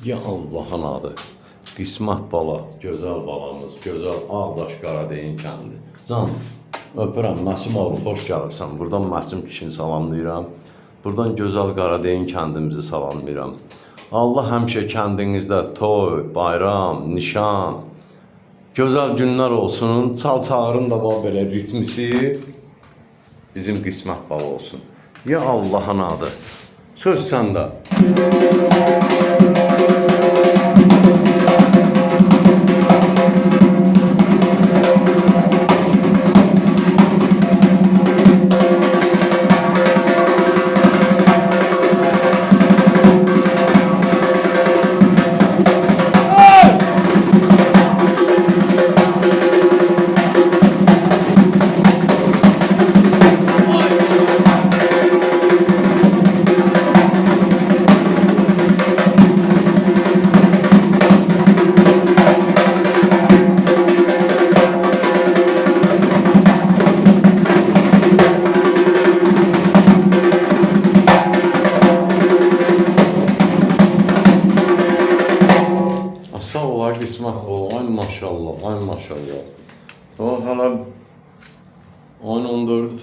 Ya Allah'ın adı. Qismət bala, gözəl balamız, gözəl Ağdaş Qaradeyin kəndi. Can, öpürəm, Məsim oğlu, xoş gəlibsən. Buradan Məsim kişini salamlayıram. Buradan gözəl Qaradeyin kəndimizi salamlayıram. Allah həmişə kəndinizdə toy, bayram, nişan, gözəl günlər olsun. Çal-çağırın da var belə ritmisi bizim qismət bala olsun. Ya Allah'ın adı. Söz səndə. Sağ ol, qismət ol, ay maşallah, ay maşallah. O hələ ayın 14-ü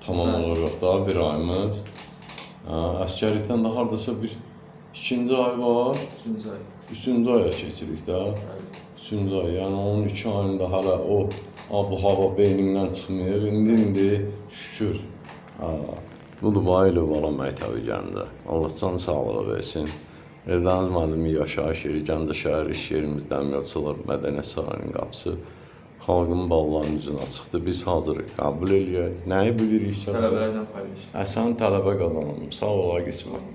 tamam olacaq daha bir ayımız. Əskərlikdən də hardasa bir ikinci ay var. Üçüncü ay. Üçüncü aya keçirik də. Üçüncü ay, yəni onun 2 ayında hələ o bu hava beynimdən çıxmıyor. İndi şükür. Budur, bayılı bala məktəbi Gəncə. Allah can sağlığı versin. Evləniz müəllimi yaşayış yeri, Gəncə şəhər iş yerimiz Dəmiryolçular Mədəniyyət Sarayının qapısı xalqın ballarının üzünə açıqdır. Biz hazırıq, qəbul eləyək. Nəyi biliriksə? Tələbələrlə paylaşdım. Sən tələbə qazanım. Sağ ol, qismət.